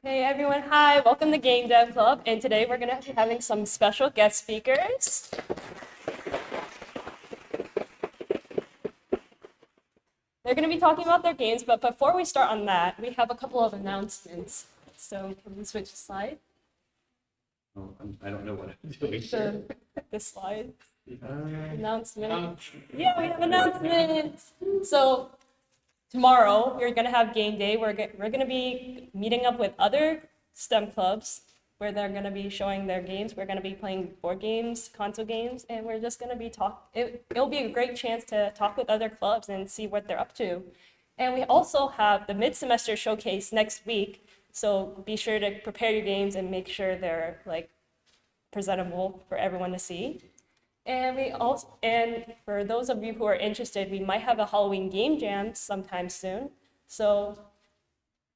Hey everyone, hi, welcome to Game Dev Club, and today we're going to be having some special guest speakers. They're going to be talking about their games, but before we start on that, we have a couple of announcements. So can we switch slide? Oh, I don't know what I'm doing. This slide. Uh, Announcement. Yeah, we have announcements. So tomorrow we're going to have game day. We're going to be meeting up with other STEM clubs where they're going to be showing their games. We're going to be playing board games, console games, and we're just going to be it'll be a great chance to talk with other clubs and see what they're up to. And we also have the mid-semester showcase next week. So be sure to prepare your games and make sure they're like presentable for everyone to see. And for those of you who are interested, we might have a Halloween game jam sometime soon. So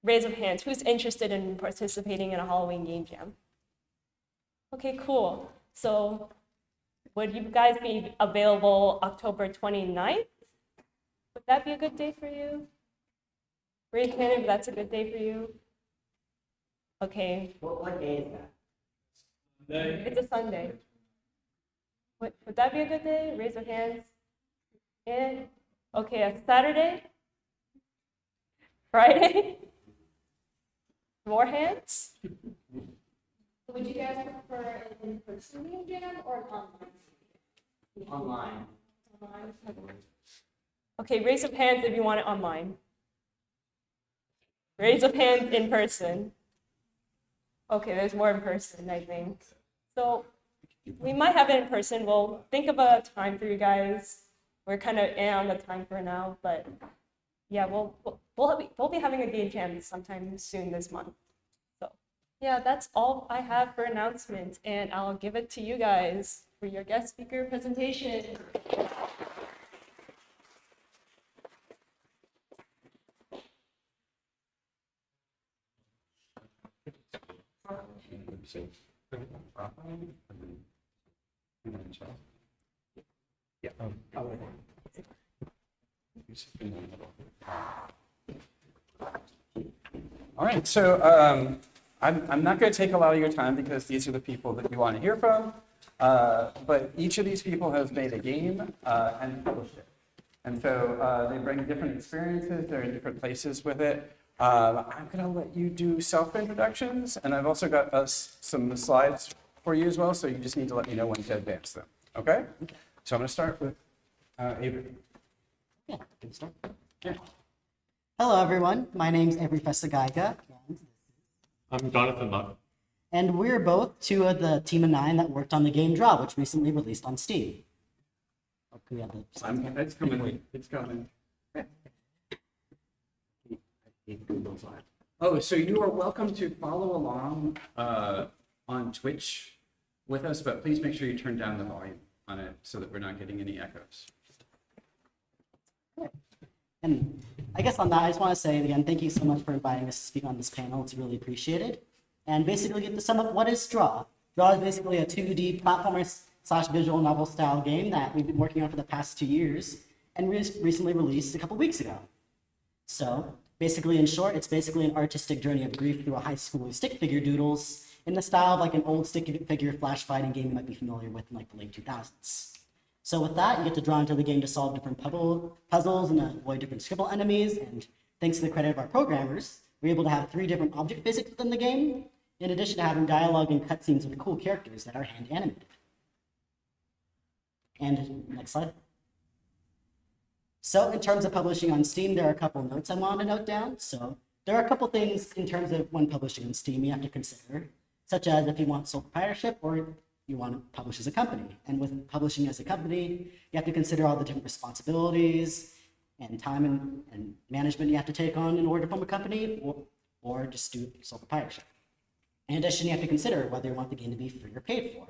raise of hands, who's interested in participating in a Halloween game jam? Okay, cool. So would you guys be available October 29th? Would that be a good day for you? Raise your hand if that's a good day for you. Okay. What day is that? It's a Sunday. Would that be a good day? Raise your hands. And okay, a Saturday? Friday? More hands? Would you guys prefer an in-person game jam or an online? Online. Okay, raise of hands if you want it online. Raise of hands in person. Okay, there's more in person, I think. So we might have it in person. We'll think of a time for you guys. We're kind of in on the time for now, but yeah, we'll be having a game jam sometime soon this month. So yeah, that's all I have for announcements, and I'll give it to you guys for your guest speaker presentation. Yeah. All right, so I'm not going to take a lot of your time because these are the people that you want to hear from, but each of these people has made a game and published it. And so they bring different experiences, they're in different places with it. I'm going to let you do self-introductions, and I've also got some slides for you as well, so you just need to let me know when to advance them, okay? So I'm going to start with Avery. Yeah, good start. Yeah. Hello, everyone. My name's Avery Fesagaiga, I'm Jonathan Muck. and we're both two of the team of 9 that worked on the game Draw, which recently released on Steam. Oh, can we have the slides? It's coming. It's coming. Oh, so you are welcome to follow along on Twitch with us, but please make sure you turn down the volume on it so that we're not getting any echoes. And I guess on that, I just want to say again, thank you so much for inviting us to speak on this panel. It's really appreciated. And basically, to sum up, what is Draw? Draw is basically a 2D platformer / visual novel style game that we've been working on for the past 2 years and recently released a couple weeks ago. So basically, in short, it's basically an artistic journey of grief through a high school stick figure doodles in the style of like an old stick figure flash fighting game you might be familiar with in like the late 2000s. So with that, you get to draw into the game to solve different puzzles and avoid different scribble enemies. And thanks to the credit of our programmers, we're able to have 3 different object physics within the game, in addition to having dialogue and cutscenes with cool characters that are hand animated. And next slide. So in terms of publishing on Steam, there are a couple notes I wanted to note down. So there are a couple things in terms of when publishing on Steam you have to consider, such as if you want sole proprietorship or you want to publish as a company. And with publishing as a company, you have to consider all the different responsibilities and time and management you have to take on in order to form a company or just do sole proprietorship. In addition, you have to consider whether you want the game to be free or paid for.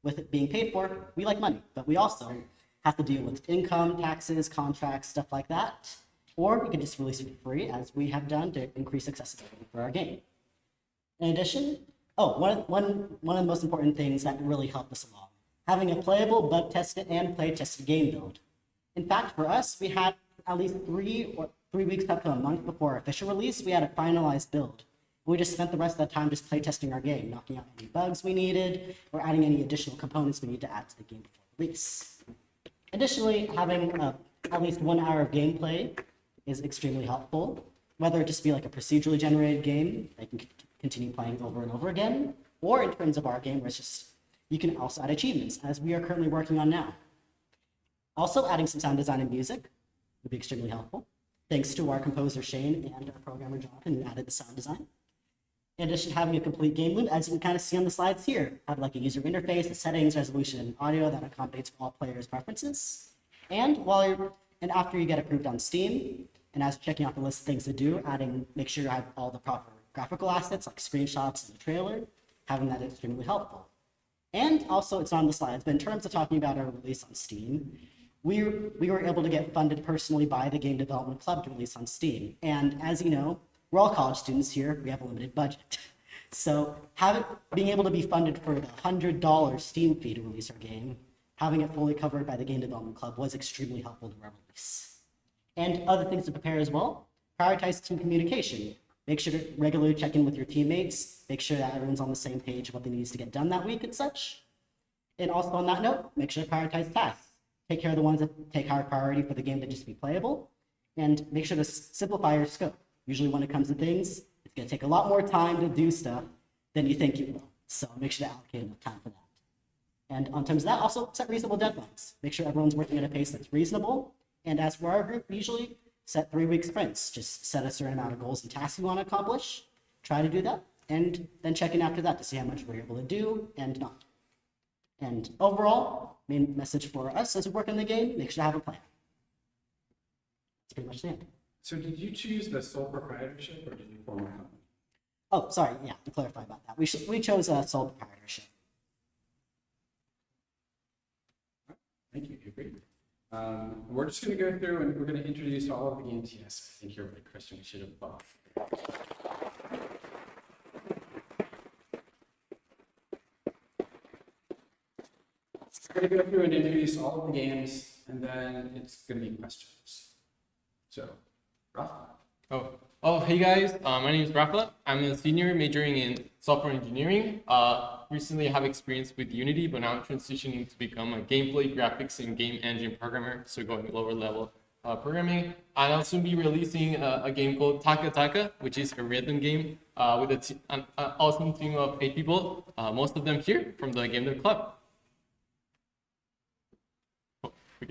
With it being paid for, we like money, but we also have to deal with income, taxes, contracts, stuff like that. Or we can just release it for free, as we have done to increase accessibility for our game. In addition, one of the most important things that really helped us along, having a playable, bug-tested, and play-tested game build. In fact, for us, we had at least 3 weeks up to a month before our official release, we had a finalized build. We just spent the rest of the time just playtesting our game, knocking out any bugs we needed, or adding any additional components we need to add to the game before release. Additionally, having at least 1 hour of gameplay is extremely helpful, whether it just be like a procedurally generated game that you can continue playing over and over again, or in terms of our game where it's just, you can also add achievements, as we are currently working on now. Also, adding some sound design and music would be extremely helpful, thanks to our composer Shane and our programmer Jonathan, who added the sound design. In addition to having a complete game loop, as you can kind of see on the slides here, have like a user interface, the settings, resolution, and audio that accommodates all players' preferences. And after you get approved on Steam, and as checking out the list of things to do, make sure you have all the proper graphical assets like screenshots and the trailer, having that is extremely helpful. And also, it's on the slides, but in terms of talking about our release on Steam, we were able to get funded personally by the Game Development Club to release on Steam. And as you know, we're all college students here, we have a limited budget. So being able to be funded for the $100 Steam fee to release our game, having it fully covered by the Game Development Club was extremely helpful to our release. And other things to prepare as well, prioritize team communication. Make sure to regularly check in with your teammates, make sure that everyone's on the same page of what they need to get done that week and such. And also on that note, make sure to prioritize tasks. Take care of the ones that take higher priority for the game to just be playable, and make sure to simplify your scope. Usually when it comes to things, it's going to take a lot more time to do stuff than you think it will. So make sure to allocate enough time for that. And on terms of that, also set reasonable deadlines. Make sure everyone's working at a pace that's reasonable. And as for our group, we usually set 3-week sprints. Just set a certain amount of goals and tasks you want to accomplish. Try to do that. And then check in after that to see how much we're able to do and not. And overall, main message for us as we work in the game, make sure to have a plan. That's pretty much the end. So did you choose the sole proprietorship or did you form a company? Oh, sorry, yeah, to clarify about that. We chose a sole proprietorship. Thank you, Avery. We're just going to go through and we're going to introduce all of the games. Yes, I think you're right, Christian. We should have thought. We're going to go through and introduce all of the games, and then it's going to be questions. So, Rafa. Hey guys, my name is Rafa. I'm a senior majoring in software engineering. Recently I have experience with Unity, but now I'm transitioning to become a gameplay, graphics, and game engine programmer, so going lower level programming. And I'll soon be releasing a game called Taka Taka, which is a rhythm game with an awesome team of 8 people, most of them here from the Game Dev Club.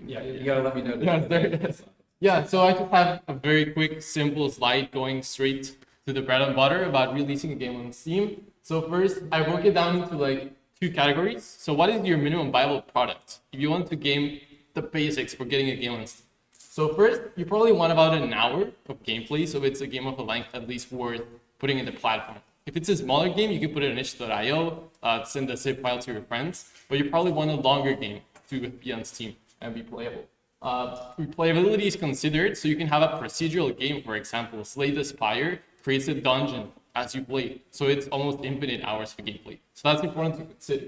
Yeah, you got to let me know. Yeah, there it is. Yeah, so I just have a very quick, simple slide going straight to the bread and butter about releasing a game on Steam. So first, I broke it down into like 2 categories. So what is your minimum viable product if you want to game the basics for getting a game on Steam? So first, you probably want about an hour of gameplay, so it's a game of a length at least worth putting in the platform. If it's a smaller game, you can put it on itch.io, send a zip file to your friends, but you probably want a longer game to be on Steam and be playable. Replayability is considered, so you can have a procedural game, for example, Slay the Spire creates a dungeon as you play, so it's almost infinite hours for gameplay. So that's important to consider.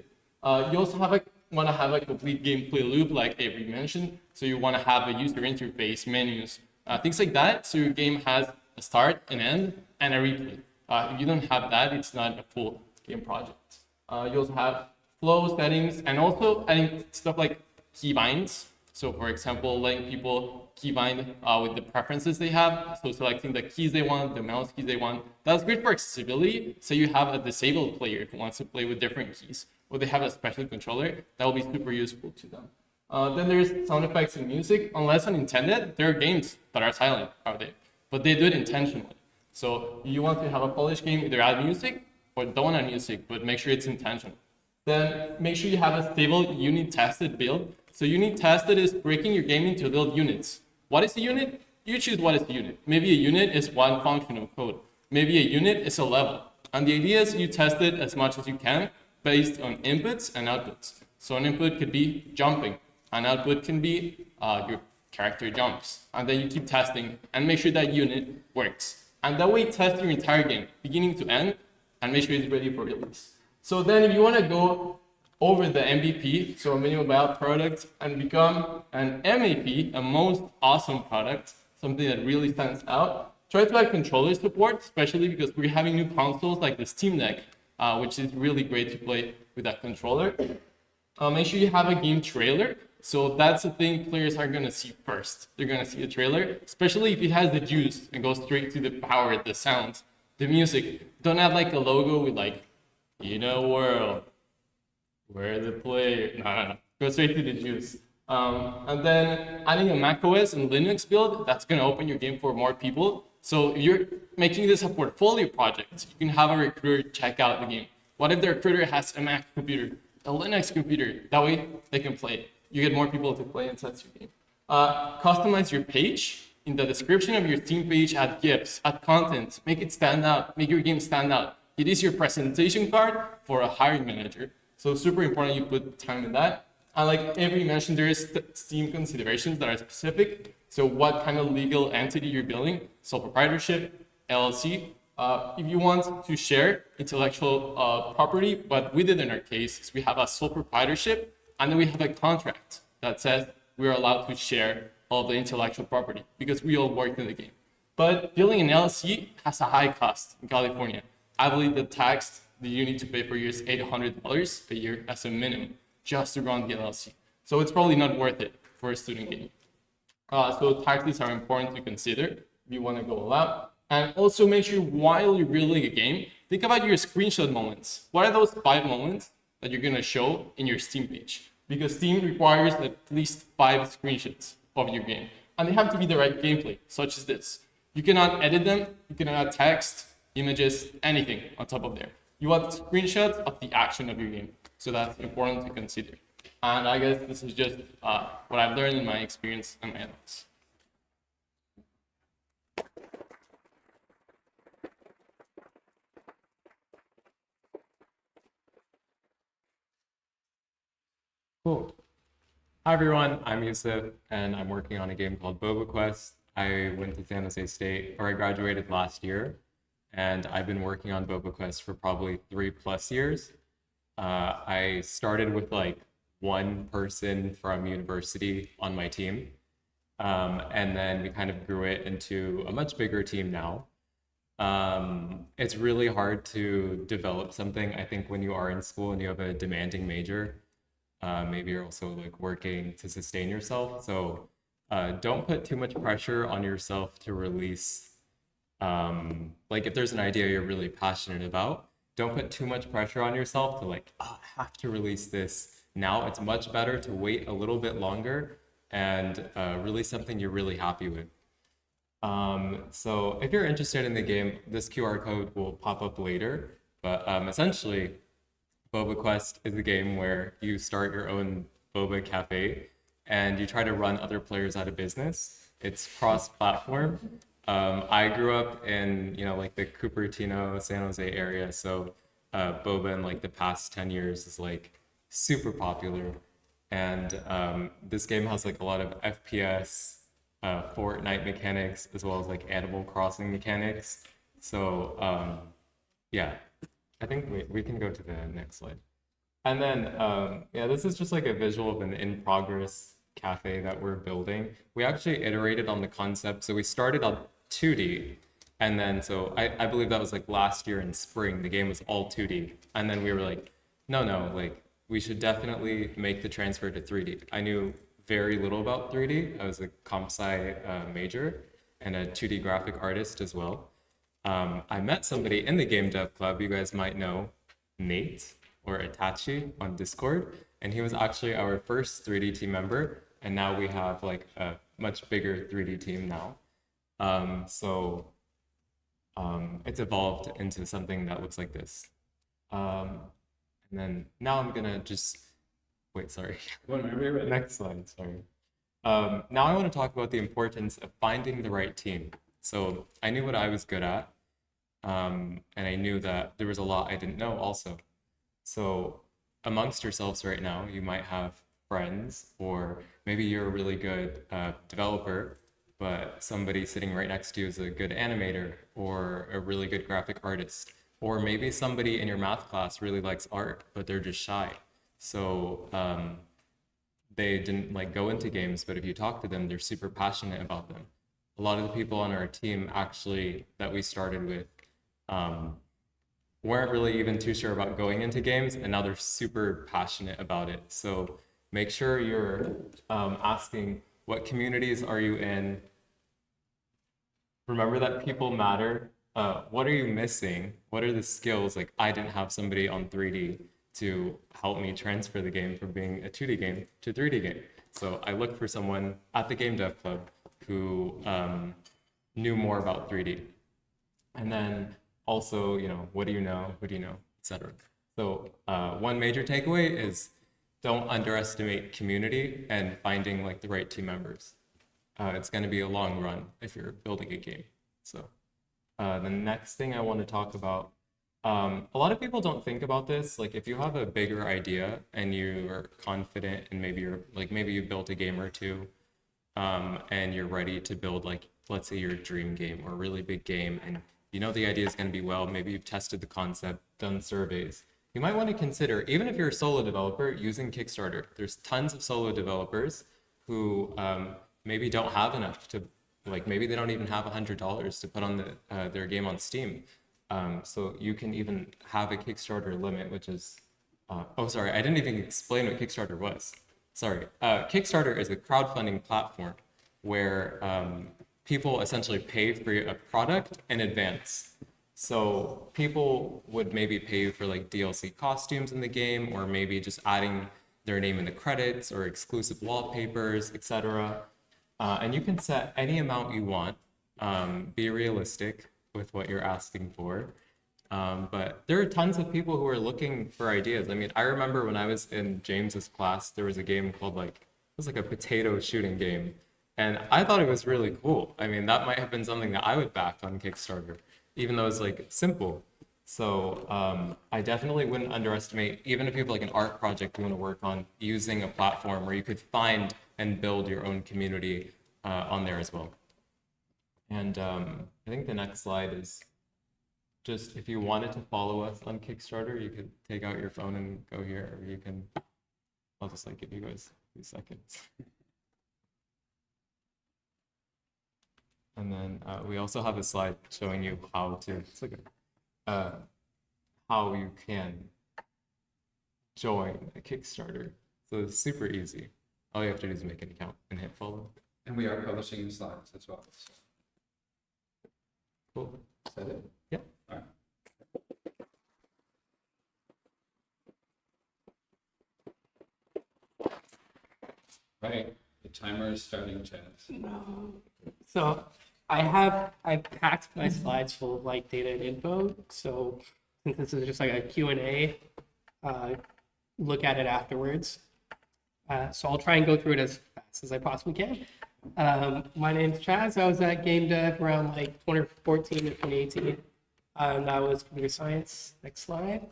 You also want to have a complete gameplay loop, like Avery mentioned, so you want to have a user interface, menus, things like that, so your game has a start, an end, and a replay. If you don't have that, it's not a full game project. You also have flow settings, and also adding stuff like keybinds. So for example, letting people keybind with the preferences they have. So selecting the keys they want, the mouse keys they want. That's great for accessibility. So you have a disabled player who wants to play with different keys, or they have a special controller, that will be super useful to them. Then there's sound effects and music. Unless unintended, there are games that are silent, are they? But they do it intentionally. So you want to have a polished game, either add music or don't add music, but make sure it's intentional. Then make sure you have a stable unit tested build. So unit tested is breaking your game into little units. What is a unit? You choose what is a unit. Maybe a unit is one function of code. Maybe a unit is a level. And the idea is you test it as much as you can based on inputs and outputs. So an input could be jumping. An output can be your character jumps. And then you keep testing and make sure that unit works. And that way test your entire game, beginning to end, and make sure it's ready for release. So then if you want to go over the MVP, so a minimum viable product, and become an MAP, a most awesome product, something that really stands out, try to add controller support, especially because we're having new consoles like the Steam Deck, which is really great to play with that controller. Make sure you have a game trailer. So that's the thing players are gonna see first. They're gonna see the trailer, especially if it has the juice and goes straight to the power, the sound, the music. Don't have like a logo with like, in a world where the player. No. Go straight to the juice. And then adding a macOS and Linux build, that's gonna open your game for more people. So if you're making this a portfolio project, you can have a recruiter check out the game. What if the recruiter has a Mac computer, a Linux computer? That way they can play it. You get more people to play and test your game. Customize your page. In the description of your Steam page, add GIFs, add content, make it stand out, make your game stand out. It is your presentation card for a hiring manager. So super important you put time in that. And like Avery mentioned, there is Steam considerations that are specific. So what kind of legal entity you're building, sole proprietorship, LLC. If you want to share intellectual property, what we did in our case is we have a sole proprietorship, and then we have a contract that says we are allowed to share all the intellectual property because we all work in the game. But building an LLC has a high cost in California. I believe the tax that you need to pay per year is $800 a year as a minimum just to run the LLC. So it's probably not worth it for a student game. So taxes are important to consider if you want to go all out. And also make sure while you're building a game, think about your screenshot moments. What are those 5 moments that you're gonna show in your Steam page? Because Steam requires at least 5 screenshots of your game. And they have to be the right gameplay, such as this. You cannot edit them, you cannot add text, images, anything on top of there. You want screenshots of the action of your game. So that's important to consider. And I guess this is just what I've learned in my experience and my advice. Cool. Hi everyone, I'm Yusuf, and I'm working on a game called Boba Quest. I went to San Jose State, or I graduated last year, and I've been working on Boba Quest for probably 3+ years. I started with like one person from university on my team, and then we kind of grew it into a much bigger team now. It's really hard to develop something, I think, when you are in school and you have a demanding major. Maybe you're also like working to sustain yourself. So don't put too much pressure on yourself to release. Like if there's an idea you're really passionate about, don't put too much pressure on yourself to like, oh, I have to release this now. It's much better to wait a little bit longer and release something you're really happy with. So if you're interested in the game, this QR code will pop up later, but essentially, Boba Quest is a game where you start your own boba cafe and you try to run other players out of business. It's cross-platform. I grew up in, like the Cupertino, San Jose area, so boba in like the past 10 years is like super popular. And this game has like a lot of FPS, Fortnite mechanics, as well as like Animal Crossing mechanics. So yeah. I think we can go to the next slide. And then, yeah, this is just like a visual of an in-progress cafe that we're building. We actually iterated on the concept. So we started on 2D. And then, so I believe that was like last year in spring, the game was all 2D. And then we were like, no, like we should definitely make the transfer to 3D. I knew very little about 3D. I was a comp sci major and a 2D graphic artist as well. I met somebody in the game dev club, you guys might know, Nate or Itachi on Discord, and he was actually our first 3D team member, and now we have like a much bigger 3D team now. It's evolved into something that looks like this. And then now I'm gonna just, wait, sorry. Next slide, sorry. Now I want to talk about the importance of finding the right team. So I knew what I was good at. And I knew that there was a lot I didn't know also. So amongst yourselves right now, you might have friends, or maybe you're a really good developer, but somebody sitting right next to you is a good animator or a really good graphic artist. Or maybe somebody in your math class really likes art, but they're just shy. So they didn't like go into games, but if you talk to them, they're super passionate about them. a lot of the people on our team actually that we started with weren't really even too sure about going into games, and now they're super passionate about it. So make sure you're asking, what communities are you in? Remember that people matter. What are you missing? What are the skills? Like, I didn't have somebody on 3D to help me transfer the game from being a 2D game to 3D game. So I looked for someone at the Game Dev Club who knew more about 3D. And then also, what do you know? Who do you know? Etc. So one major takeaway is don't underestimate community and finding like the right team members. It's going to be a long run if you're building a game. So the next thing I want to talk about, a lot of people don't think about this. Like, if you have a bigger idea and you are confident and maybe you built a game or two, and you're ready to build, like, let's say your dream game or a really big game, and you know the idea is going to be well, maybe you've tested the concept, done surveys. You might want to consider, even if you're a solo developer, using Kickstarter. There's tons of solo developers who maybe don't have enough to, like, maybe they don't even have $100 to put on their game on Steam. So you can even have a Kickstarter limit, which is, oh, sorry, I didn't even explain what Kickstarter was. Sorry. Kickstarter is a crowdfunding platform where people essentially pay for a product in advance. So people would maybe pay you for like DLC costumes in the game, or maybe just adding their name in the credits or exclusive wallpapers, etc. And you can set any amount you want. Be realistic with what you're asking for. But there are tons of people who are looking for ideas. I mean, I remember when I was in James's class, there was a game called it was like a potato shooting game. And I thought it was really cool. I mean, that might have been something that I would back on Kickstarter, even though it's like simple. So I definitely wouldn't underestimate, even if you have like an art project you want to work on, using a platform where you could find and build your own community on there as well. And I think the next slide is just, if you wanted to follow us on Kickstarter, you could take out your phone and go here, or you can, I'll just like give you guys a few seconds. And then we also have a slide showing you how to, it's like how you can join a Kickstarter. So it's super easy. All you have to do is make an account and hit follow. And we are publishing in slides as well. So. Cool. Is that it? Yep. All right. Right. The timer is starting, Chaz. So I packed my slides full of like data and info. So since this is just like a Q&A, look at it afterwards. So I'll try and go through it as fast as I possibly can. My name's Chaz. I was at Game Dev around like 2014 to 2018. That was computer science. Next slide.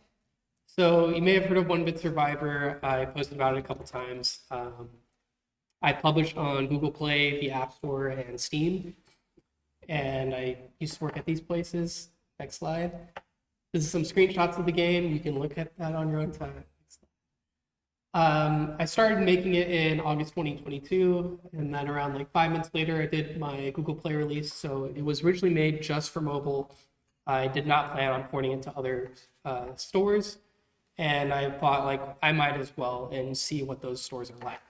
So you may have heard of One Bit Survivor. I posted about it a couple times. I published on Google Play, the App Store, and Steam. And I used to work at these places. Next slide. This is some screenshots of the game. You can look at that on your own time. I started making it in August 2022, and then around like 5 months later, I did my Google Play release. So it was originally made just for mobile. I did not plan on porting it to other stores, and I thought like I might as well and see what those stores are like.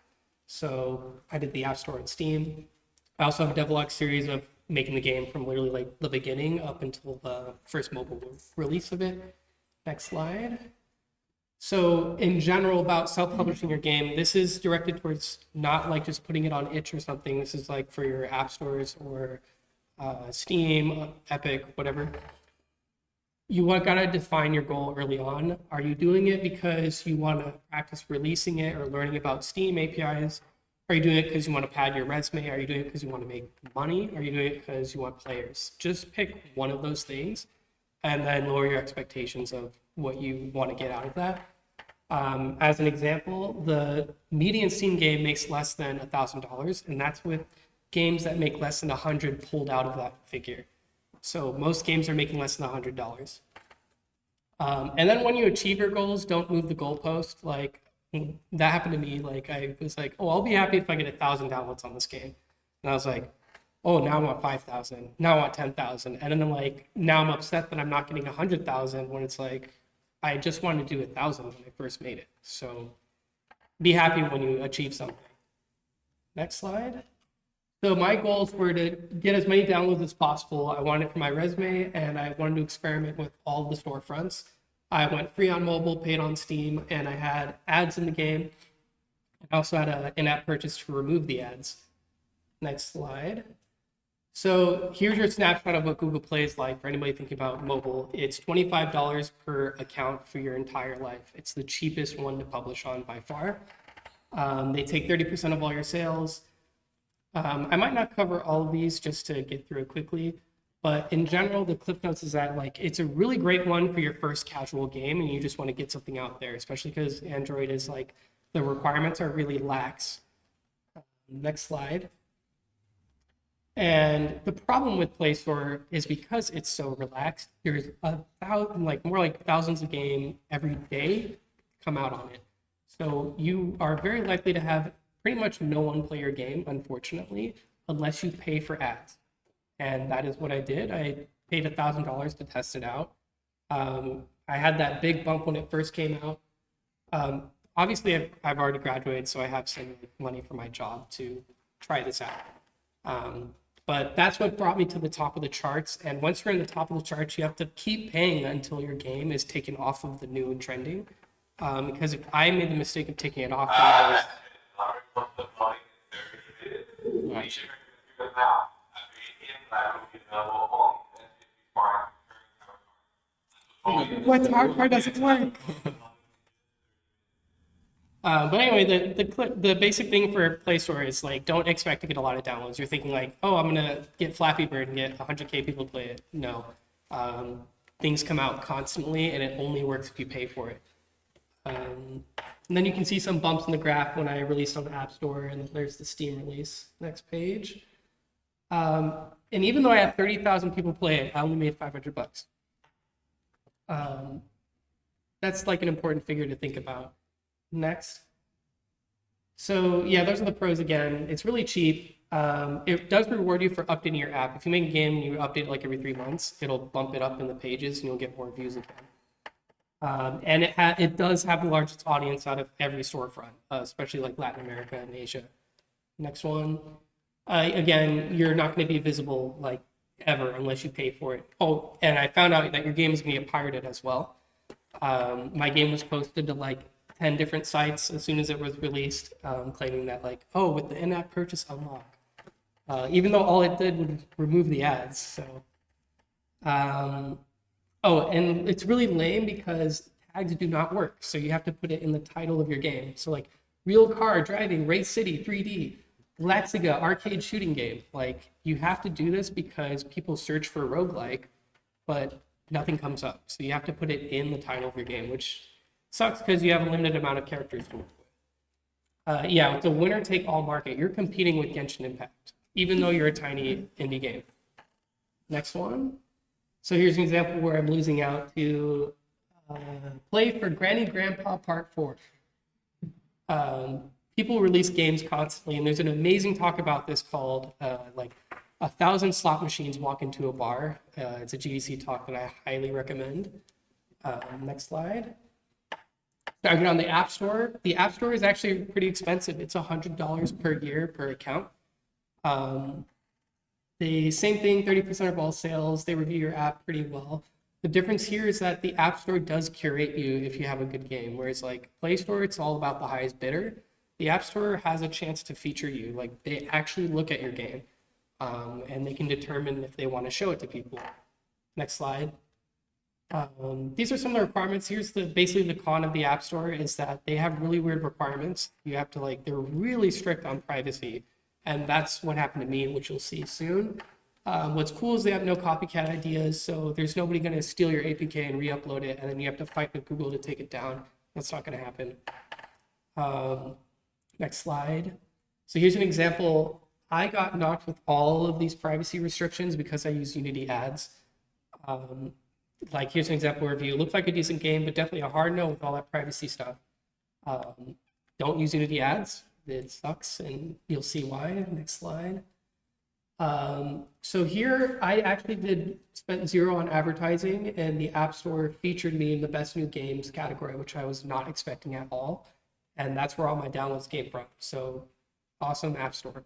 So I did the App Store and Steam. I also have a devlog series of making the game from literally like the beginning up until the first mobile release of it. Next slide. So in general about self-publishing your game, this is directed towards not like just putting it on itch or something. This is like for your app stores or Steam, Epic, whatever. You gotta define your goal early on. Are you doing it because you want to practice releasing it or learning about Steam APIs? Are you doing it because you want to pad your resume? Are you doing it because you want to make money? Are you doing it because you want players? Just pick one of those things and then lower your expectations of what you want to get out of that. As an example, the median Steam game makes less than $1,000, and that's with games that make less than 100 pulled out of that figure. So most games are making less than $100. And then when you achieve your goals, don't move the goalpost. Like that happened to me. Like I was like, oh, I'll be happy if I get 1,000 downloads on this game. And I was like, oh, now I want 5,000, now I want 10,000. And then I'm like, now I'm upset that I'm not getting 100,000 when it's like, I just wanted to do 1,000 when I first made it. So be happy when you achieve something. Next slide. So my goals were to get as many downloads as possible. I wanted it for my resume, and I wanted to experiment with all the storefronts. I went free on mobile, paid on Steam, and I had ads in the game. I also had an in-app purchase to remove the ads. Next slide. So here's your snapshot of what Google Play is like for anybody thinking about mobile. It's $25 per account for your entire life. It's the cheapest one to publish on by far. They take 30% of all your sales. I might not cover all of these just to get through it quickly, but in general, the Cliff Notes is that like it's a really great one for your first casual game, and you just want to get something out there, especially because Android is like the requirements are really lax. Next slide. And the problem with Play Store is because it's so relaxed, there's more like thousands of games every day come out on it. So you are very likely to have pretty much no one play your game, unfortunately, unless you pay for ads. And that is what I did. I paid $1,000 to test it out. I had that big bump when it first came out. Obviously, I've already graduated, so I have some money for my job to try this out. But that's what brought me to the top of the charts. And once you're in the top of the charts, you have to keep paying until your game is taken off of the new and trending. Because if I made the mistake of taking it off when I was... What hard part doesn't work? But anyway, the basic thing for Play Store is like, don't expect to get a lot of downloads. You're thinking like, oh, I'm gonna get Flappy Bird and get 100K people to play it. No, things come out constantly, and it only works if you pay for it. And then you can see some bumps in the graph when I released on the App Store, and there's the Steam release. Next page. And even though I had 30,000 people play it, I only made $500. That's like an important figure to think about. Next. So yeah, those are the pros again. It's really cheap. It does reward you for updating your app. If you make a game and you update it like every 3 months, it'll bump it up in the pages and you'll get more views again. And it does have the largest audience out of every storefront, especially like Latin America and Asia. Next one. Again, you're not going to be visible like ever unless you pay for it. Oh, and I found out that your game is going to get pirated as well. My game was posted to like 10 different sites as soon as it was released, claiming that like, oh, with the in-app purchase unlock. Even though all it did was remove the ads. So, oh, and it's really lame because tags do not work. So you have to put it in the title of your game. So like real car driving, Race City 3D, Galaxiga arcade shooting game. Like you have to do this because people search for roguelike, but nothing comes up. So you have to put it in the title of your game, which sucks because you have a limited amount of characters to work with. Yeah, it's a winner-take-all market. You're competing with Genshin Impact, even though you're a tiny indie game. Next one. So here's an example where I'm losing out to Play for Granny Grandpa Part 4. People release games constantly, and there's an amazing talk about this called like 1,000 slot machines walk into a bar. It's a GDC talk that I highly recommend. Next slide. Starting on the App Store. The App Store is actually pretty expensive. It's $100 per year per account. The same thing, 30% of all sales. They review your app pretty well. The difference here is that the App Store does curate you if you have a good game, whereas like Play Store, it's all about the highest bidder. The App Store has a chance to feature you. Like they actually look at your game, and they can determine if they want to show it to people. Next slide. These are some of the requirements. Here's basically the con of the App Store is that they have really weird requirements. You have to like, they're really strict on privacy. And that's what happened to me, which you'll see soon. What's cool is they have no copycat ideas. So there's nobody going to steal your APK and re-upload it. And then you have to fight with Google to take it down. That's not going to happen. Next slide. So here's an example. I got knocked with all of these privacy restrictions because I use Unity ads. Like here's an example review. Looks like a decent game, but definitely a hard no with all that privacy stuff. Don't use Unity ads. It sucks, and you'll see why. Next slide. So here I actually spent 0 on advertising, and the App Store featured me in the best new games category, which I was not expecting at all. And that's where all my downloads came from. So awesome App Store.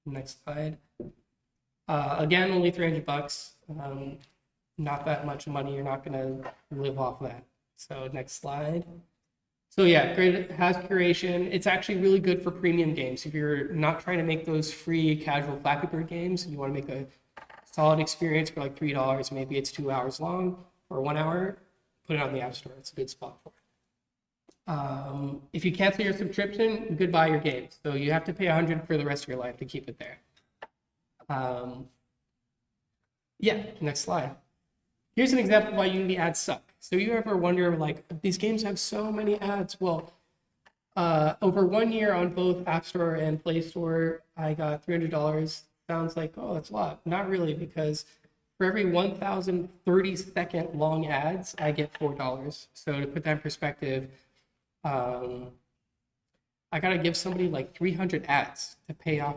Next slide. Again, only $300. Not that much money. You're not gonna live off that. So next slide. So yeah, great. It has curation. It's actually really good for premium games. If you're not trying to make those free casual Flappy Bird games, and you want to make a solid experience for like $3, maybe it's 2 hours long or 1 hour, put it on the App Store. It's a good spot for it. If you cancel your subscription, goodbye your game. So you have to pay $100 for the rest of your life to keep it there. Yeah, next slide. Here's an example of why Unity ads suck. So you ever wonder, like, these games have so many ads? Well, over 1 year on both App Store and Play Store, I got $300. Sounds like, oh, that's a lot. Not really, because for every 1,030-second long ads, I get $4. So to put that in perspective, I gotta give somebody like 300 ads to pay off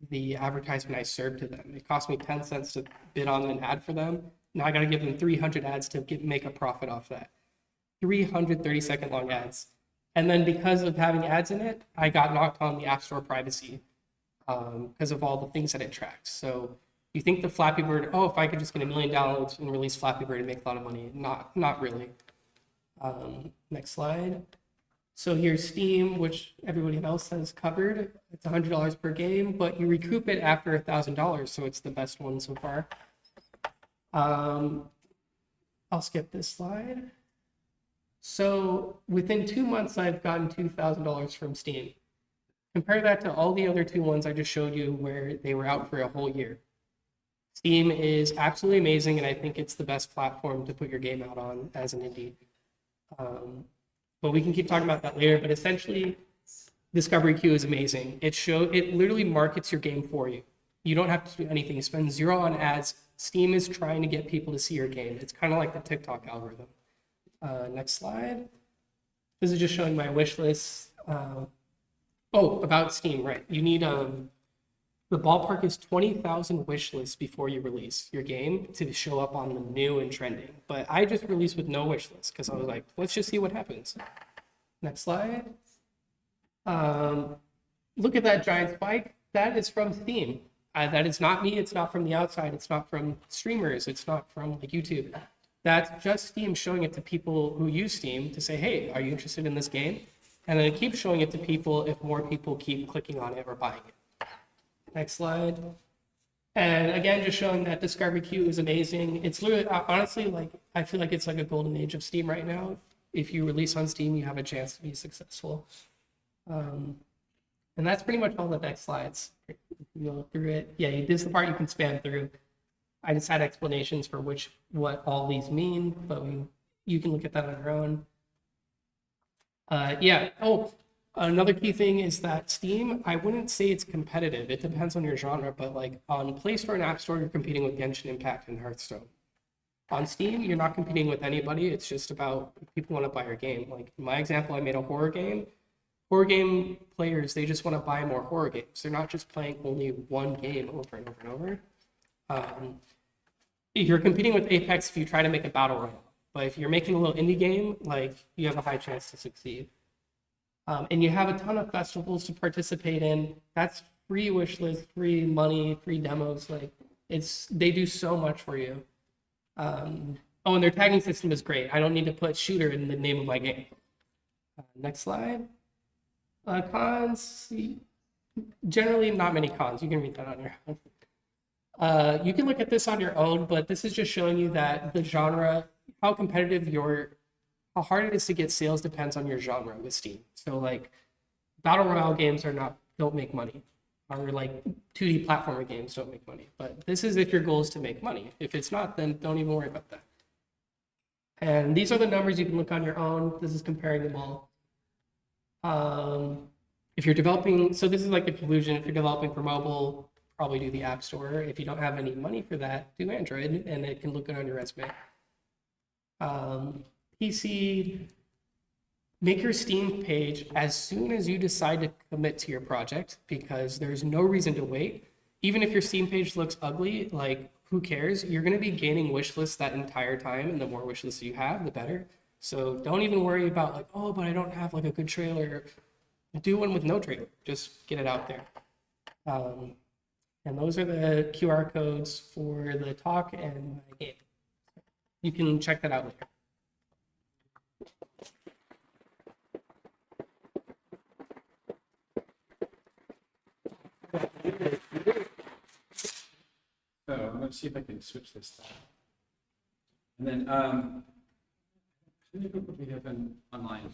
the advertisement I served to them. It cost me 10 cents to bid on an ad for them. Now I got to give them 300 ads to make a profit off that. 330-second long ads. And then because of having ads in it, I got knocked on the App Store privacy because of all the things that it tracks. So you think the Flappy Bird, oh, if I could just get 1 million downloads and release Flappy Bird and make a lot of money. Not really. Next slide. So here's Steam, which everybody else has covered. It's $100 per game, but you recoup it after $1,000, so it's the best one so far. I'll skip this slide. So within 2 months, I've gotten $2,000 from Steam. Compare that to all the other 2 ones I just showed you where they were out for a whole year. Steam is absolutely amazing, and I think it's the best platform to put your game out on as an indie. But we can keep talking about that later. But essentially, Discovery Queue is amazing. It literally markets your game for you. You don't have to do anything. You spend 0 on ads. Steam is trying to get people to see your game. It's kind of like the TikTok algorithm. Next slide. This is just showing my wish list. About Steam, right? You need the ballpark is 20,000 wish lists before you release your game to show up on the new and trending. But I just released with no wish list because I was like, let's just see what happens. Next slide. Look at that giant spike. That is from Steam. That is not me. It's not from the outside. It's not from streamers. It's not from like YouTube. That's just Steam showing it to people who use Steam to say, hey, are you interested in this game? And then it keeps showing it to people if more people keep clicking on it or buying it. Next slide. And again, just showing that Discovery Queue is amazing. It's literally, honestly, like, I feel like it's like a golden age of Steam right now. If you release on Steam, you have a chance to be successful. And that's pretty much all the next slides. You go through it. Yeah, this is the part you can spam through. I just had explanations for what all these mean, but you can look at that on your own. Another key thing is that Steam, I wouldn't say it's competitive. It depends on your genre, but like on Play Store and App Store, you're competing with Genshin Impact and Hearthstone. On Steam, you're not competing with anybody. It's just about if people want to buy your game. Like in my example, I made a horror game. Horror game players, they just want to buy more horror games. They're not just playing only one game over and over and over. You're competing with Apex if you try to make a battle royale. But if you're making a little indie game, like you have a high chance to succeed. And you have a ton of festivals to participate in. That's free wish list, free money, free demos. Like they do so much for you. And their tagging system is great. I don't need to put shooter in the name of my game. Next slide. Cons, generally not many cons. You can read that on your own. You can look at this on your own, but this is just showing you that the genre, how hard it is to get sales depends on your genre with Steam. So like battle royale games don't make money, or like 2D platformer games don't make money. But this is if your goal is to make money. If it's not, then don't even worry about that. And these are the numbers you can look on your own. This is comparing them all. If you're developing, so this is like the conclusion. If you're developing for mobile, probably do the App Store. If you don't have any money for that, do Android, and it can look good on your resume. PC, make your Steam page as soon as you decide to commit to your project, because there's no reason to wait. even if your Steam page looks ugly, like who cares? You're going to be gaining wish lists that entire time, and the more wish lists you have, the better. So don't even worry about like, oh, but I don't have like a good trailer. Do one with no trailer. Just get it out there. And those are the QR codes for the talk and my game. You can check that out later. So I'm going to see if I can switch this down. And then, how many people do we have online?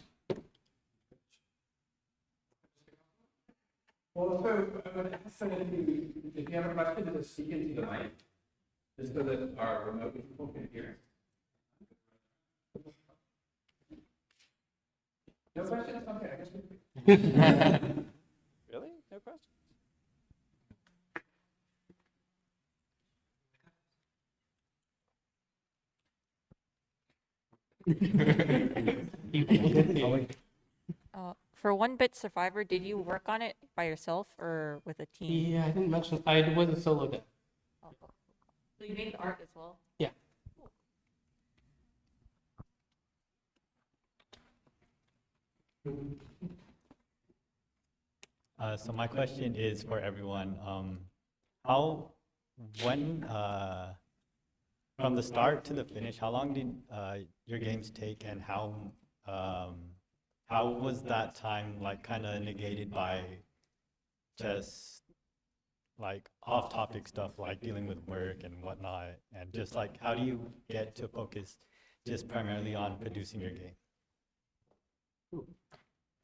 Well, so if you have a question, just speak into the mic, just so that our remote people can hear. No questions? Okay, I guess we. Really? No questions? For One Bit Survivor, did you work on it by yourself or with a team? Yeah, I didn't mention, I was a solo dev. Oh, so you made the art as well? Yeah. So my question is for everyone. How, when, from the start to the finish, how long did your games take, and how was that time like kind of negated by just like off-topic stuff like dealing with work and whatnot, and just like how do you get to focus just primarily on producing your game?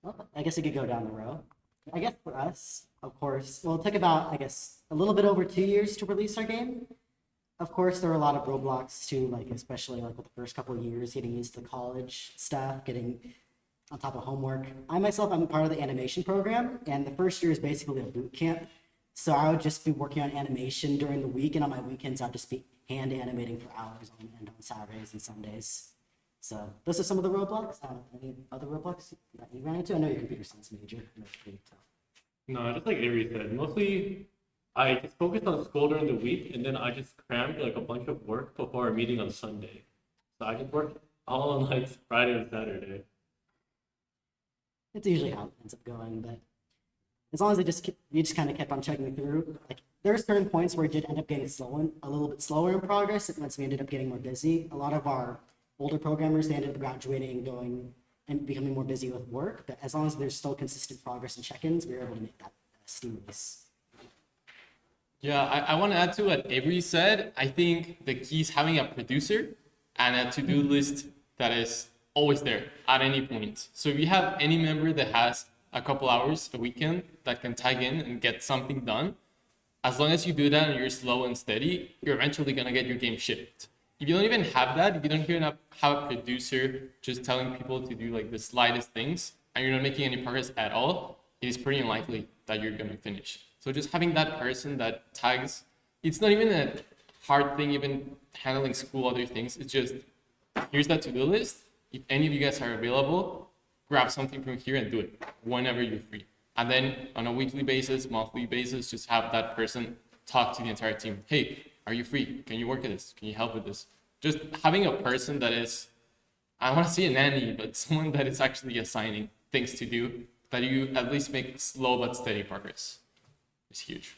Well, I guess I could go down the row. I guess for us, of course, well, it took about, I guess, a little bit over 2 years to release our game. Of course, there were a lot of roadblocks too, like especially like with the first couple of years, getting used to the college stuff, getting on top of homework. I myself, I'm a part of the animation program, and the first year is basically a boot camp. So I would just be working on animation during the week, and on my weekends, I'd just be hand animating for hours on end on Saturdays and Sundays. So those are some of the roadblocks. Any other roadblocks that you ran into? I know you're a computer science major. I know it's pretty tough. No, just like Avery said, mostly I just focused on school during the week, and then I just crammed like a bunch of work before a meeting on Sunday. So I just worked all nights Friday and Saturday. It's usually how it ends up going, but as long as you just kind of kept on checking through. Like there are certain points where it did end up getting a little bit slower in progress once we ended up getting more busy. A lot of our older programmers, they ended up graduating, going and becoming more busy with work. But as long as there's still consistent progress and check-ins, we were able to make that Steam release. Yeah, I want to add to what Avery said. I think the key is having a producer and a to-do list that is always there at any point. So if you have any member that has a couple hours a weekend that can tag in and get something done, as long as you do that and you're slow and steady, you're eventually going to get your game shipped. If you don't even have that, if you don't even have a producer just telling people to do like the slightest things and you're not making any progress at all, it is pretty unlikely that you're going to finish. So just having that person that tags, it's not even a hard thing, even handling school, other things. It's just, here's that to-do list. If any of you guys are available, grab something from here and do it whenever you're free. And then on a weekly basis, monthly basis, just have that person talk to the entire team. Hey, are you free? Can you work at this? Can you help with this? Just having a person that is, I want to say a nanny, but someone that is actually assigning things to do, that you at least make slow but steady progress. It's huge.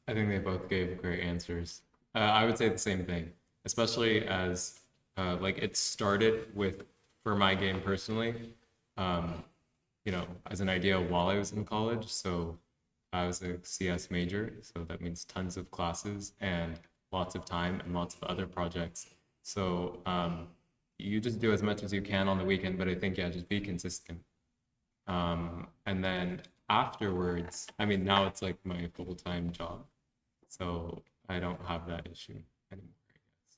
I think they both gave great answers. I would say the same thing, especially as like it started with, for my game personally, as an idea while I was in college. So I was a CS major, so that means tons of classes and lots of time and lots of other projects. So you just do as much as you can on the weekend, but I think, yeah, just be consistent. And then afterwards, I mean, now it's like my full-time job, so I don't have that issue anymore, I guess.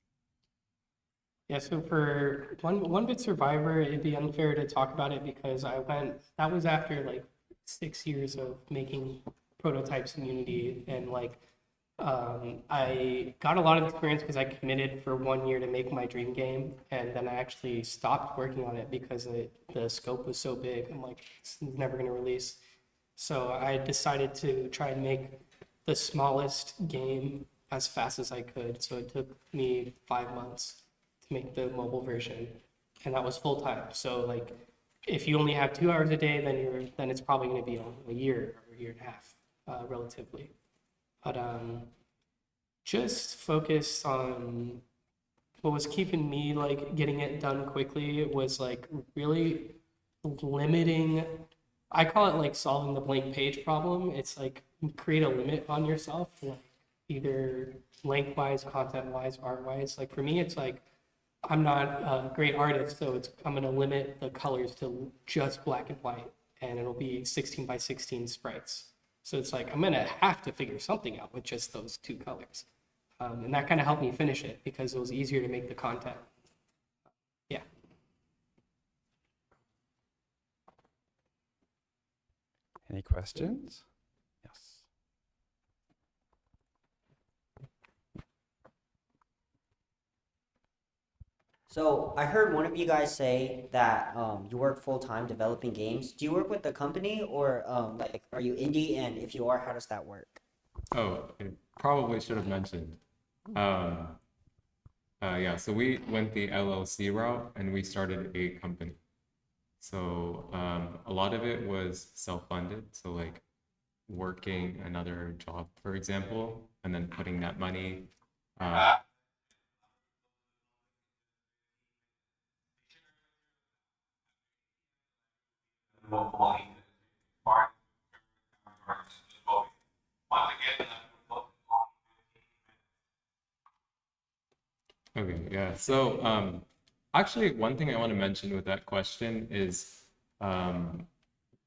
Yeah, so for One Bit Survivor, it'd be unfair to talk about it because that was after like 6 years of making prototypes in Unity, and like I got a lot of experience because I committed for 1 year to make my dream game, and then I actually stopped working on it because the scope was so big. I'm like, it's never going to release. So I decided to try and make the smallest game as fast as I could. So it took me 5 months to make the mobile version, and that was full time. So like, if you only have 2 hours a day, then it's probably going to be a year or a year and a half, relatively. But just focus on what was keeping me like getting it done quickly was like really limiting. I call it like solving the blank page problem. It's like create a limit on yourself, like either lengthwise, content-wise, art-wise. Like for me, it's like I'm not a great artist, so I'm gonna limit the colors to just black and white, and it'll be 16 by 16 sprites. So it's like I'm gonna have to figure something out with just those 2 colors. And that kind of helped me finish it because it was easier to make the content. Yeah. Any questions? Yes. So I heard one of you guys say that you work full time developing games. Do you work with the company or like are you indie? And if you are, how does that work? Oh, I probably should have mentioned. Yeah, so we went the LLC route and we started a company. So a lot of it was self-funded. So like working another job, for example, and then putting that money. Okay, yeah. So actually, one thing I want to mention with that question is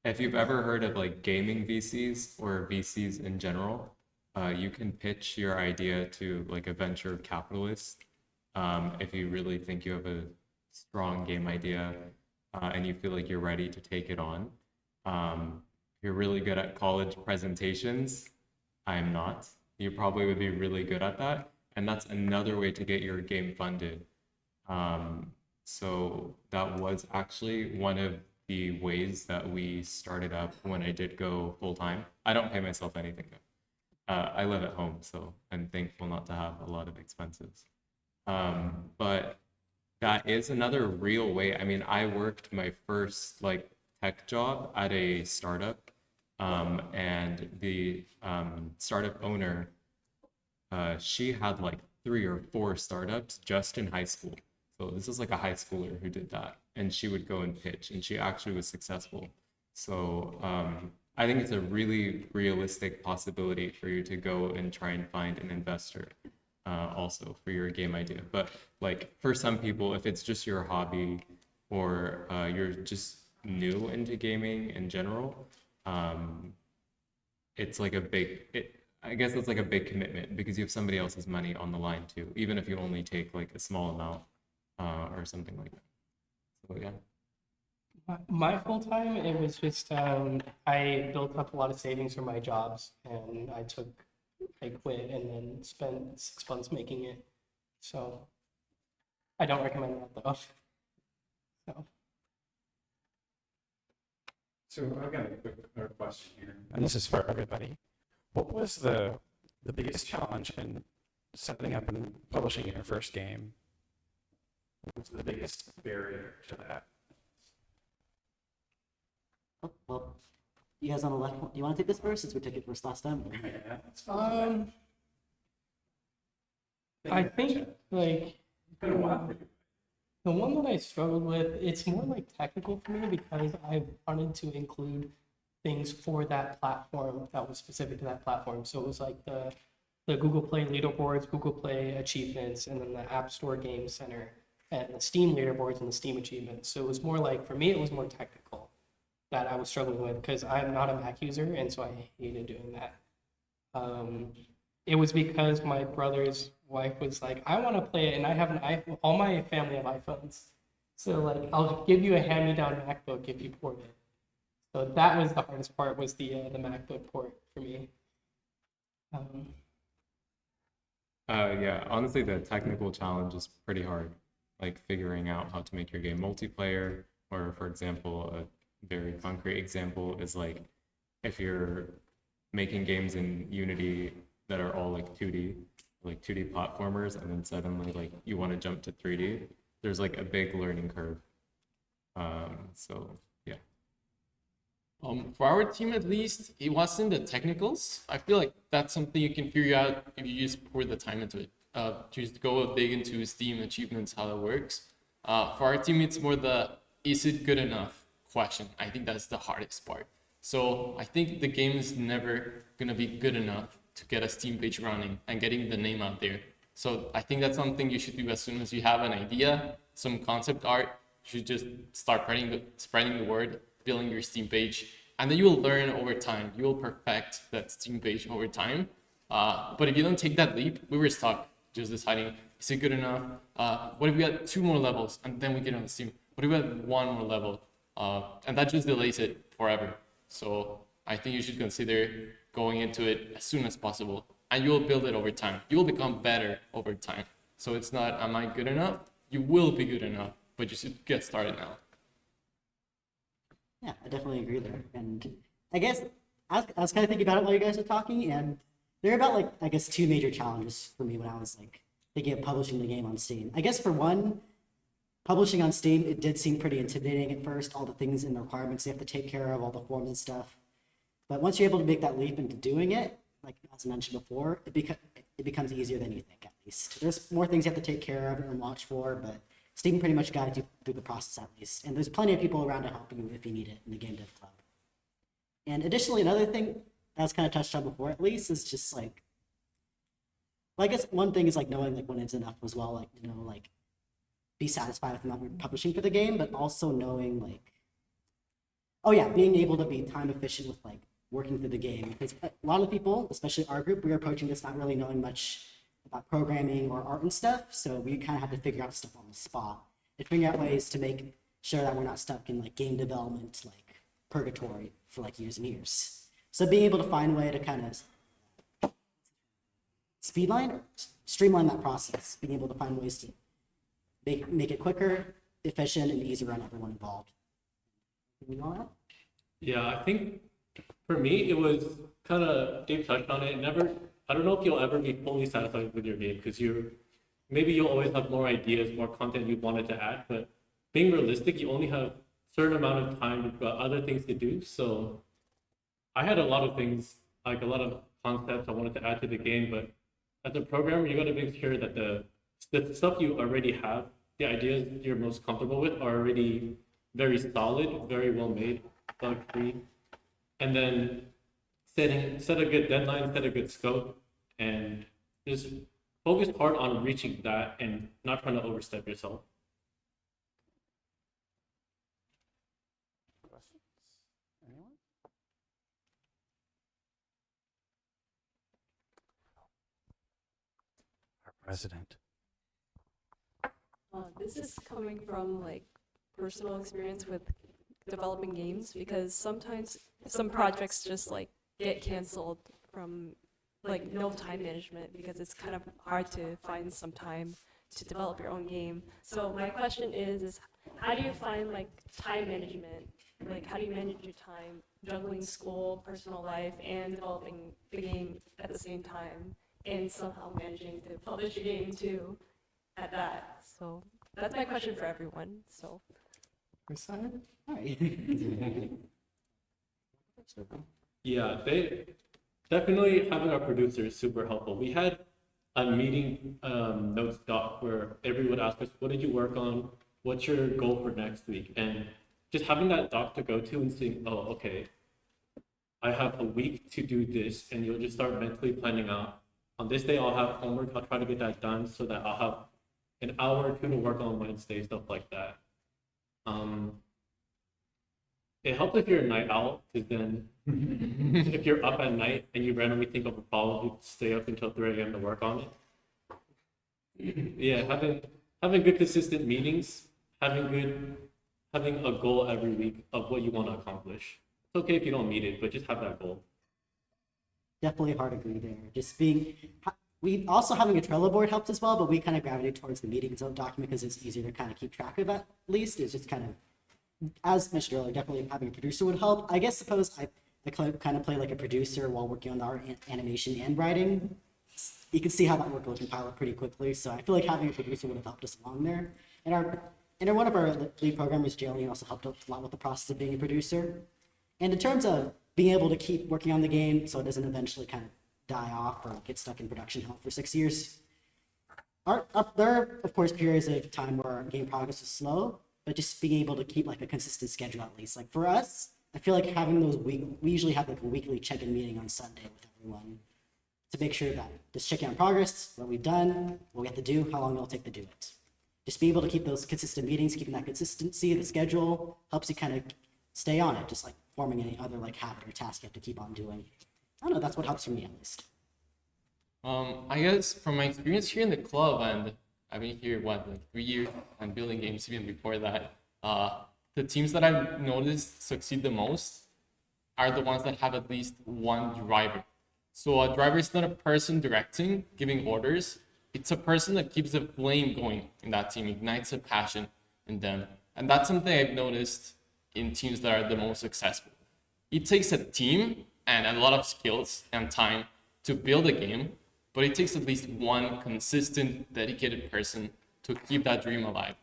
if you've ever heard of like gaming VCs or VCs in general, you can pitch your idea to like a venture capitalist if you really think you have a strong game idea and you feel like you're ready to take it on. You're really good at college presentations. I am not. You probably would be really good at that. And that's another way to get your game funded. So that was actually one of the ways that we started up when I did go full time. I don't pay myself anything though. I live at home, so I'm thankful not to have a lot of expenses. But that is another real way. I mean, I worked my first like tech job at a startup, and the startup owner, she had like 3 or 4 startups just in high school. So this is like a high schooler who did that, and she would go and pitch, and she actually was successful. So I think it's a really realistic possibility for you to go and try and find an investor also for your game idea. But like for some people, if it's just your hobby or you're just new into gaming in general, it's like I guess it's like a big commitment because you have somebody else's money on the line too, even if you only take like a small amount or something like that. So yeah. My full time, it was just I built up a lot of savings from my jobs, and I quit and then spent 6 months making it. So I don't recommend that though. So I've got a quick question here, and this is for everybody. What was the biggest challenge in setting up and publishing your first game? What was the biggest barrier to that? Oh, well, you guys on the left, do you want to take this first since we took it first last time? I think like the one that I struggled with, it's more like technical for me because I wanted to include things for that platform that was specific to that platform. So it was like the Google Play leaderboards, Google Play achievements, and then the App Store Game Center, and the Steam leaderboards and the Steam achievements. So it was more like, for me, it was more technical that I was struggling with because I'm not a Mac user, and so I hated doing that. It was because my brother's wife was like, I want to play it, and I have an iPhone. All my family have iPhones. So like, I'll give you a hand-me-down MacBook if you port it. So that was the hardest part, was the MacBook port for me. Yeah, honestly, the technical challenge is pretty hard. Like figuring out how to make your game multiplayer, or for example, a very concrete example is like if you're making games in Unity that are all like 2D, like 2D platformers, and then suddenly like you want to jump to 3D, there's like a big learning curve. So yeah. For our team, at least, it wasn't the technicals. I feel like that's something you can figure out if you just pour the time into it. Just go dig into Steam achievements, how that works. For our team, it's more the is it good enough question. I think that's the hardest part. So I think the game is never gonna be good enough to get a Steam page running and getting the name out there. So I think that's something you should do as soon as you have an idea, some concept art. You should just start spreading the word, building your Steam page, and then you will learn over time. You will perfect that Steam page over time. But if you don't take that leap, we were stuck just deciding, is it good enough? What if we had 2 more levels and then we get on Steam? What if we had 1 more level? And that just delays it forever. So I think you should consider going into it as soon as possible, and you'll build it over time. You will become better over time. So it's not, am I good enough? You will be good enough, but you should get started now. Yeah, I definitely agree there. And I guess I was kind of thinking about it while you guys were talking, and there are about like, I guess, 2 major challenges for me when I was like thinking of publishing the game on Steam. I guess for one, publishing on Steam, it did seem pretty intimidating at first, all the things and the requirements you have to take care of, all the forms and stuff. But once you're able to make that leap into doing it, like as I mentioned before, it becomes easier than you think, at least. There's more things you have to take care of and watch for, but Steam pretty much guides you through the process at least. And there's plenty of people around to help you if you need it in the Game Dev Club. And additionally, another thing that was kind of touched on before, at least, is just like, well, I guess one thing is like knowing like when it's enough as well, like, you know, like be satisfied with not publishing for the game, but also knowing like, oh yeah, being able to be time efficient with like working through the game. Because a lot of people, especially our group, we are approaching this not really knowing much about programming or art and stuff, so we kind of have to figure out stuff on the spot and figure out ways to make sure that we're not stuck in like game development like purgatory for like years and years. So being able to find a way to kind of streamline that process, being able to find ways to make it quicker, efficient, and easier on everyone involved. You all right? Yeah, I think for me, it was kind of, Dave touched on it, I don't know if you'll ever be fully satisfied with your game, because maybe you'll always have more ideas, more content you wanted to add, but being realistic, you only have a certain amount of time, you've got other things to do. So I had a lot of things, like a lot of concepts I wanted to add to the game, but as a programmer, you got to make sure that the stuff you already have, the ideas you're most comfortable with are already very solid, very well made, bug-free. And then set a good deadline, set a good scope, and just focus hard on reaching that and not trying to overstep yourself. Questions? Anyone? Our president. This is coming from like personal experience with developing games, because sometimes some projects just like get canceled from like no time management, because it's kind of hard to find some time to develop your own game. So my question is how do you find like time management? Like how do you manage your time juggling school, personal life, and developing the game at the same time, and somehow managing to publish a game too at that? So that's my question for everyone. So All right. Yeah, they definitely having our producer is super helpful. We had a meeting notes doc where everyone would ask us, what did you work on? What's your goal for next week? And just having that doc to go to and saying, oh, okay, I have a week to do this, and you'll just start mentally planning out. On this day, I'll have homework. I'll try to get that done so that I'll have an hour or two to work on Wednesday, stuff like that. It helps if you're a night owl, because then if you're up at night and you randomly think of a problem, you stay up until 3 a.m. to work on it. Yeah, having good consistent meetings, having a goal every week of what you want to accomplish. It's okay if you don't meet it, but just have that goal. Definitely hard agree there. Just we also having a Trello board helps as well, but we kind of gravitate towards the meetings document because it's easier to kind of keep track of at least. It's just kind of, as mentioned earlier, definitely having a producer would help. I guess suppose kind of play like a producer while working on the art, animation, and writing. You can see how that workload can pile up pretty quickly. So I feel like having a producer would have helped us along there. And one of our lead programmers, Jalen, also helped out a lot with the process of being a producer. And in terms of being able to keep working on the game so it doesn't eventually kind of die off or get stuck in production hell for 6 years, there are, of course, periods of time where our game progress is slow, but just being able to keep like a consistent schedule at least. Like for us, I feel like having those we usually have like a weekly check-in meeting on Sunday with everyone to make sure that just checking on progress, what we've done, what we have to do, how long it'll take to do it. Just be able to keep those consistent meetings, keeping that consistency of the schedule helps you kind of stay on it, just like forming any other like habit or task you have to keep on doing. I don't know, that's what helps for me at least. I guess from my experience here in the club, and I've been here, like 3 years and building games even before that, the teams that I've noticed succeed the most are the ones that have at least one driver. So a driver is not a person directing, giving orders. It's a person that keeps the flame going in that team, ignites a passion in them. And that's something I've noticed in teams that are the most successful. It takes a team and a lot of skills and time to build a game, but it takes at least one consistent, dedicated person to keep that dream alive.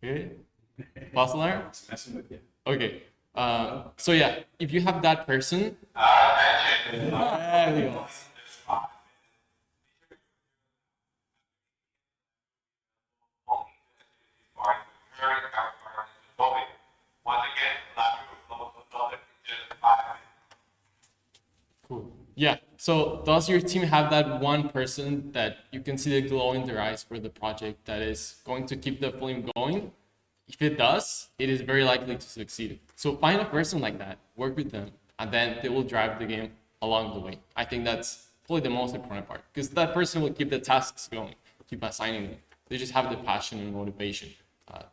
Okay? False alarm? Messing with you. Okay. So yeah, if you have that person, there we go. Cool. Yeah. So does your team have that one person that you can see the glow in their eyes for the project that is going to keep the flame going? If it does, it is very likely to succeed. So find a person like that, work with them, and then they will drive the game along the way. I think that's probably the most important part, because that person will keep the tasks going, keep assigning them. They just have the passion and motivation.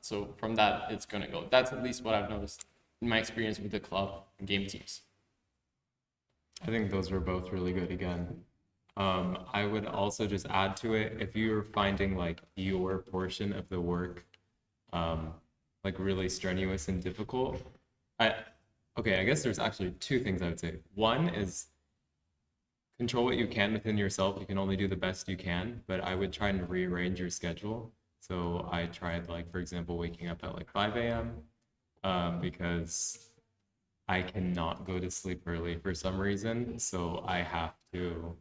So from that, it's going to go. That's at least what I've noticed in my experience with the club and game teams. I think those were both really good again. I would also just add to it, if you're finding like your portion of the work like really strenuous and difficult, I guess there's actually two things I would say. One is control what you can within yourself. You can only do the best you can, but I would try and rearrange your schedule. So I tried, like, for example, waking up at like 5 a.m. Because I cannot go to sleep early for some reason. So I have to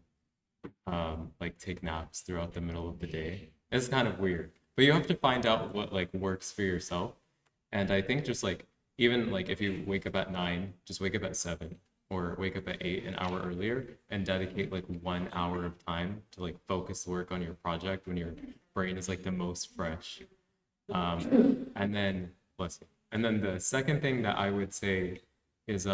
like take naps throughout the middle of the day. It's kind of weird, but you have to find out what like works for yourself. And I think just like, even like if you wake up at 9, just wake up at 7 or wake up at 8 an hour earlier and dedicate like 1 hour of time to like focus work on your project when your brain is like the most fresh. And then the second thing that I would say is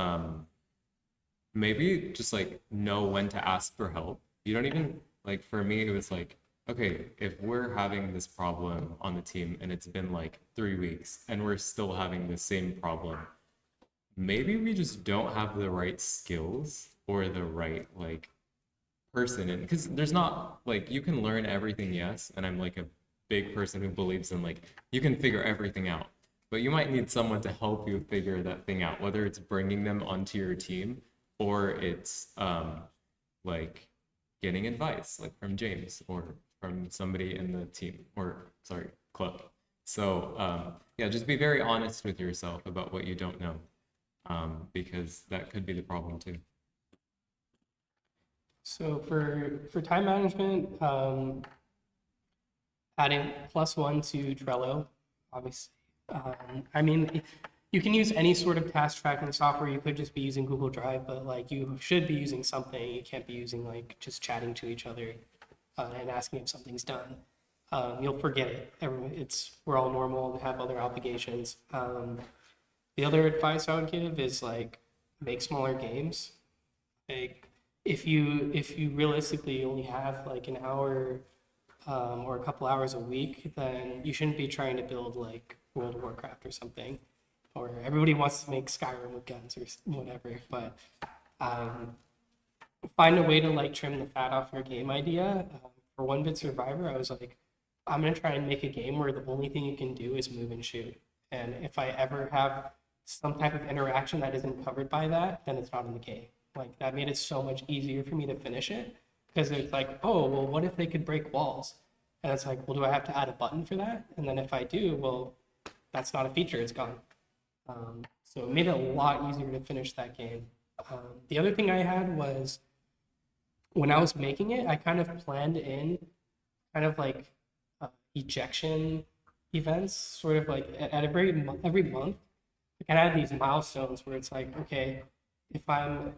maybe just like know when to ask for help. You don't even, like, for me it was like, okay, if we're having this problem on the team and it's been like 3 weeks and we're still having the same problem, maybe we just don't have the right skills or the right like person. And because there's not like, you can learn everything, yes, and I'm like a big person who believes in like you can figure everything out, but you might need someone to help you figure that thing out, whether it's bringing them onto your team or it's like getting advice like from James or from somebody in the team, or sorry, club. So yeah, just be very honest with yourself about what you don't know, because that could be the problem too. So for time management, adding +1 to Trello, obviously. I mean, you can use any sort of task tracking software. You could just be using Google Drive, but like you should be using something. You can't be using like just chatting to each other and asking if something's done. You'll forget it. We're all normal and have other obligations. The other advice I would give is like make smaller games. Like if you realistically only have like an hour or a couple hours a week, then you shouldn't be trying to build like World of Warcraft or something. Or everybody wants to make Skyrim with guns or whatever, but find a way to like trim the fat off your game idea. For 1-Bit Survivor, I was like, I'm gonna try and make a game where the only thing you can do is move and shoot. And if I ever have some type of interaction that isn't covered by that, then it's not in the game. Like that made it so much easier for me to finish it because it's like, oh, well, what if they could break walls? And it's like, well, do I have to add a button for that? And then if I do, well, that's not a feature, it's gone. So it made it a lot easier to finish that game. The other thing I had was when I was making it, I kind of planned in kind of like ejection events, sort of like at every month. I kind of had these milestones where it's like, okay, if I'm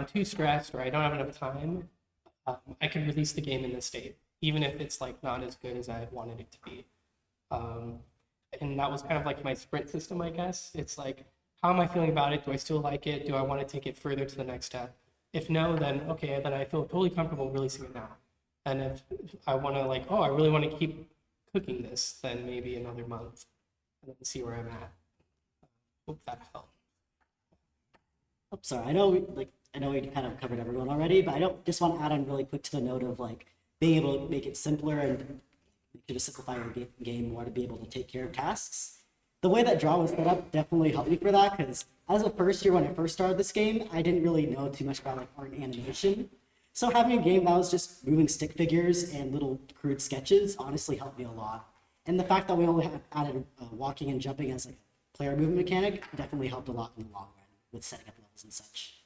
too stressed or I don't have enough time, I can release the game in this state, even if it's like not as good as I wanted it to be. And that was kind of like my sprint system, I guess. It's like, how am I feeling about it? Do I still like it? Do I want to take it further to the next step? If no, then okay, then I feel totally comfortable releasing it now. And if I want to like, oh, I really want to keep cooking this, then maybe another month and then see where I'm at. Hope that helped. Oh, sorry. I know we kind of covered everyone already, but I don't just want to add on really quick to the note of like being able to make it simpler and make sure to simplify your game more to be able to take care of tasks. The way that Draw was set up definitely helped me for that because as a first year when I first started this game, I didn't really know too much about like art and animation. So having a game that was just moving stick figures and little crude sketches honestly helped me a lot. And the fact that we only had added walking and jumping as like a player movement mechanic definitely helped a lot in the long run with setting up levels and such.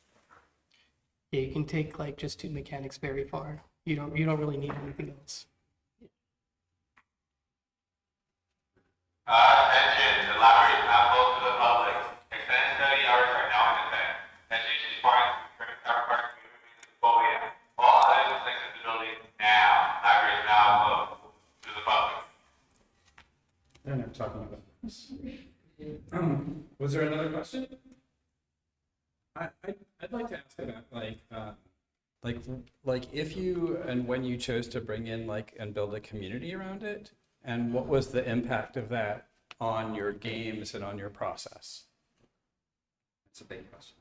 Yeah, you can take like just two mechanics very far. You don't really need anything else. Attention, the library is now closed to the public. Extended study hours are now in effect. Education is required to phobic. All items exit the building now. Library is now closed to the public. And I'm talking about this. Was there another question? I'd like to ask about like if you and when you chose to bring in like and build a community around it, and what was the impact of that on your games and on your process? It's a big question.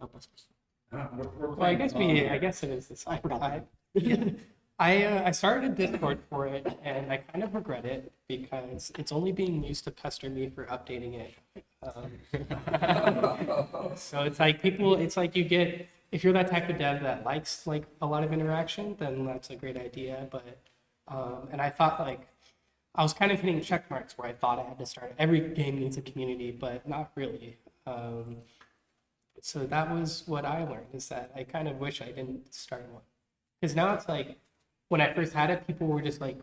Well, I guess it is this. I forgot that. I started a Discord for it, and I kind of regret it because it's only being used to pester me for updating it. So it's like if you're that type of dev that likes like a lot of interaction, then that's a great idea. But and I thought like I was kind of hitting check marks where I thought I had to start. Every game needs a community, but not really. So that was what I learned, is that I kind of wish I didn't start one. Because now it's like, when I first had it, people were just like,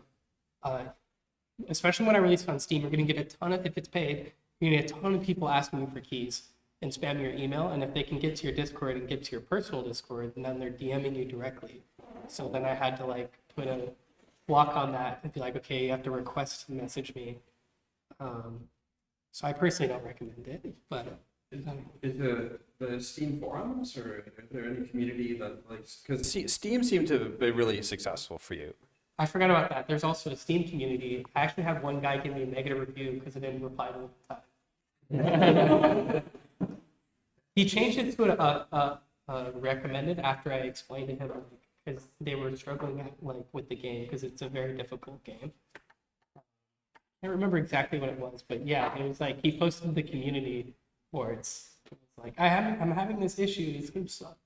especially when I released it on Steam, you're going to get a ton of, if it's paid, you're going to get a ton of people asking you for keys and spam your email. And if they can get to your Discord and get to your personal Discord, then they're DMing you directly. So then I had to like put a block on that and be like, okay, you have to request to message me. So I personally don't recommend it, but Is the Steam forums, or is there any community that likes? Because Steam seemed to be really successful for you. I forgot about that. There's also a Steam community. I actually had one guy give me a negative review because I didn't reply to the time. He changed it to a recommended after I explained to him because they were struggling with the game because it's a very difficult game. I can't remember exactly what it was, but yeah, it was like he posted the community boards. It was like I'm having this issue. These games suck.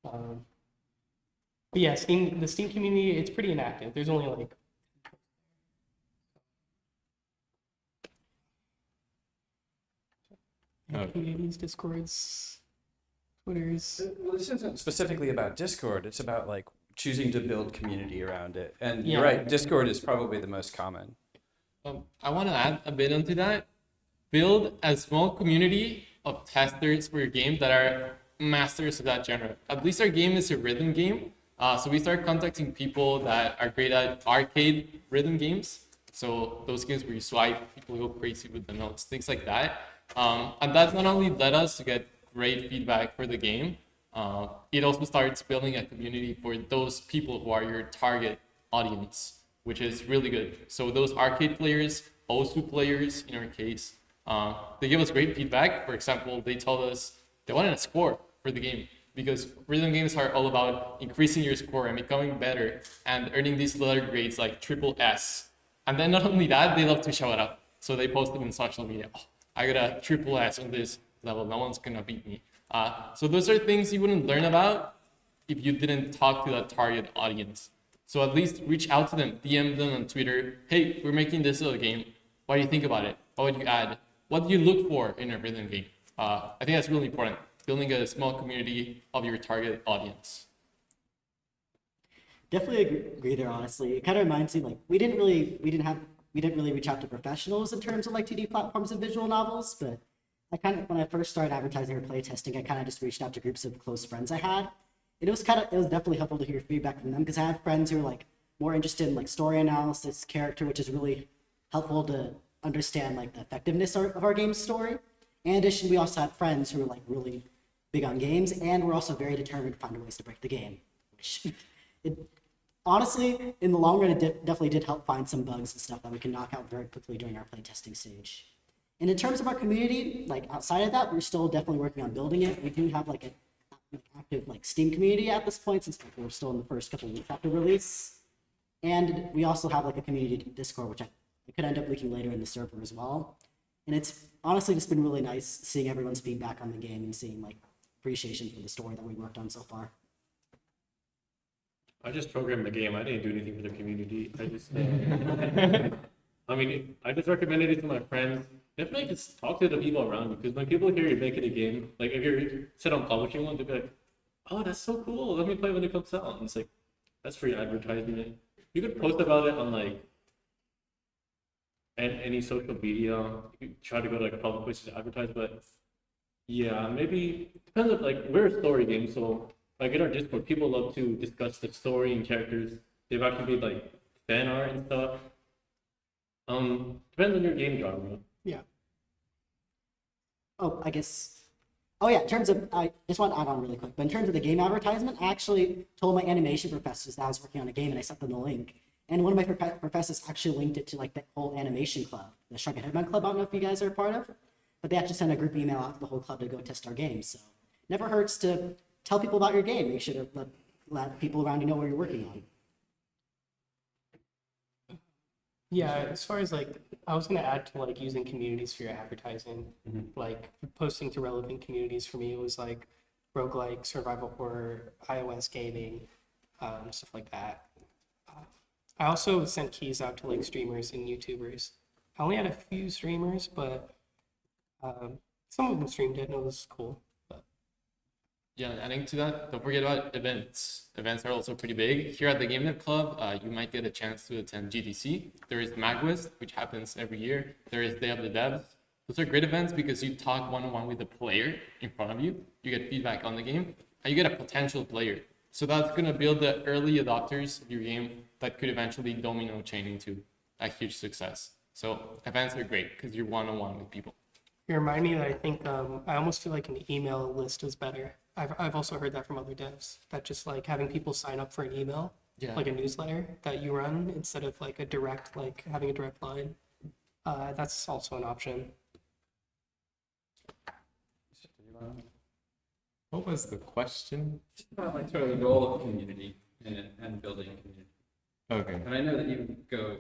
But yeah, the Steam community, it's pretty inactive. There's only like communities, Discords, Twitters. Well, this isn't specifically about Discord. It's about like choosing to build community around it. And Yeah. you're right, Discord is probably the most common. I want to add a bit onto that. Build a small community of testers for your game that are masters of that genre. At least our game is a rhythm game. So we start contacting people that are great at arcade rhythm games. So those games where you swipe, people go crazy with the notes, things like that. And that not only led us to get great feedback for the game, it also starts building a community for those people who are your target audience, which is really good. So those arcade players, OSU players in our case, they give us great feedback. For example, they told us they wanted a score for the game because rhythm games are all about increasing your score and becoming better and earning these letter grades like triple S. And then not only that, they love to show it up. So they posted in social media, oh, I got a triple S on this level, no one's gonna beat me. So those are things you wouldn't learn about if you didn't talk to that target audience. So at least reach out to them, DM them on Twitter. Hey, we're making this little game. What do you think about it? What would you add? What do you look for in a rhythm game? I think that's really important. Building a small community of your target audience. Definitely agree there, honestly. It kind of reminds me, like, we didn't really reach out to professionals in terms of like 2D platforms and visual novels, but when I first started advertising or playtesting, I kind of just reached out to groups of close friends I had. And it was definitely helpful to hear feedback from them, because I had friends who are like more interested in like story analysis, character, which is really helpful to understand like the effectiveness of our game's story. In addition, we also had friends who were like really big on games, and were also very determined to find ways to break the game, which honestly, in the long run, it definitely did help find some bugs and stuff that we can knock out very quickly during our playtesting stage. And in terms of our community, like outside of that, we're still definitely working on building it. We do have like an active like Steam community at this point, since we're still in the first couple of weeks after release. And we also have like a community Discord, which I could end up leaking later in the server as well. And it's honestly just been really nice seeing everyone's feedback on the game and seeing like appreciation for the story that we worked on so far. I just programmed the game. I didn't do anything for the community. I just, I mean, I just recommended it to my friends. Definitely just talk to the people around you, because when people hear you're making a game, like if you're set on publishing one, they'll be like, oh, that's so cool. Let me play when it comes out. And it's like, that's free advertisement. You could post about it on like any social media. You could try to go to like a public place to advertise, but yeah, maybe depends on like, we're a story game, so like in our Discord, people love to discuss the story and characters. They've actually made like fan art and stuff. Depends on your game genre. Yeah. Oh, yeah, in terms of, I just want to add on really quick, but in terms of the game advertisement, I actually told my animation professors that I was working on a game, and I sent them the link. And one of my professors actually linked it to like the whole animation club, the Shrunken Headman Club. I don't know if you guys are a part of, but they actually sent a group email out to the whole club to go test our game. So never hurts to tell people about your game. Make sure to let people around you know what you're working on. Yeah, as far as like, I was gonna add to like using communities for your advertising, like posting to relevant communities. For me, it was like roguelike, survival horror, iOS gaming, stuff like that. I also sent keys out to like streamers and YouTubers. I only had a few streamers, but some of them streamed it, and it was cool. Yeah, adding to that, don't forget about events. Events are also pretty big. Here at the Game Dev Club, you might get a chance to attend GDC. There is MagWest, which happens every year. There is Day of the Devs. Those are great events because you talk one-on-one with the player in front of you. You get feedback on the game, and you get a potential player. So that's going to build the early adopters of your game that could eventually domino chain into a huge success. So events are great because you're one-on-one with people. You remind me that I think I almost feel like an email list is better. I've also heard that from other devs, that just like having people sign up for an email, like a newsletter that you run instead of like having a direct line. That's also an option. What was the question? About like sort of the role of community and building a community. Okay. And I know that you go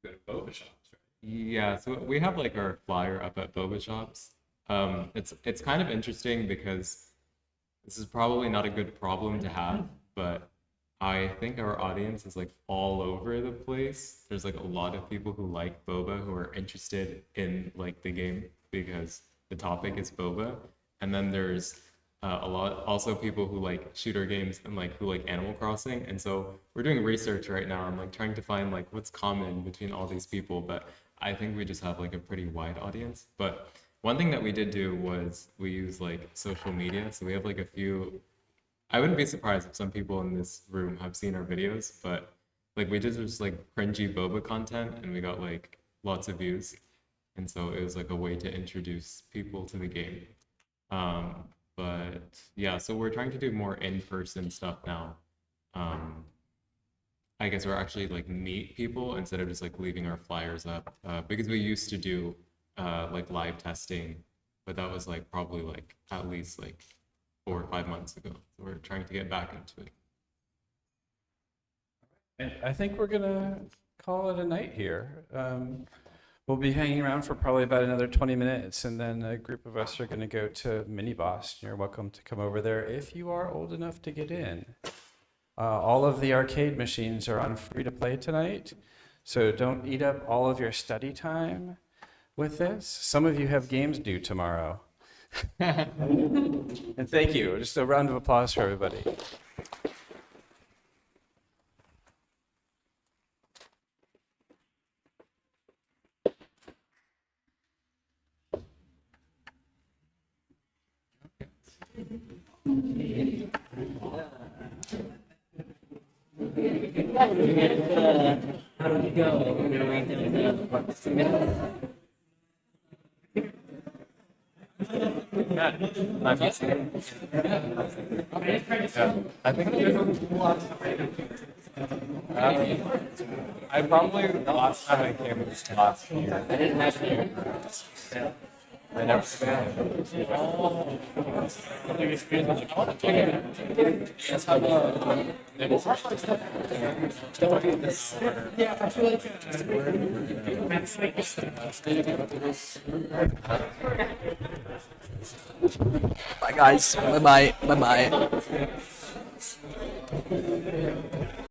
to boba shops, right? Yeah, so we have like our flyer up at boba shops. It's kind of interesting because this is probably not a good problem to have, but I think our audience is like all over the place. There's like a lot of people who like boba who are interested in like the game because the topic is boba, and then there's a lot also people who like shooter games and like who like Animal Crossing. And so we're doing research right now and like trying to find like what's common between all these people, but I think we just have like a pretty wide audience. But one thing that we did do was we use like social media. So we have like a few, I wouldn't be surprised if some people in this room have seen our videos, but like we did just like cringy boba content and we got like lots of views. And so it was like a way to introduce people to the game. But yeah, so we're trying to do more in-person stuff now. I guess we're actually like meet people instead of just like leaving our flyers up, because we used to do like live testing, but that was like probably like at least like 4 or 5 months ago. So we're trying to get back into it. And I think we're gonna call it a night here. We'll be hanging around for probably about another 20 minutes, and then a group of us are going to go to Mini Boss. You're welcome to come over there if you are old enough to get in. All of the arcade machines are on free to play tonight, so don't eat up all of your study time with this. Some of you have games due tomorrow. And thank you. Just a round of applause for everybody. I think I probably the last time I came was last year. I didn't have you. I never Bye guys. Bye bye. Bye bye.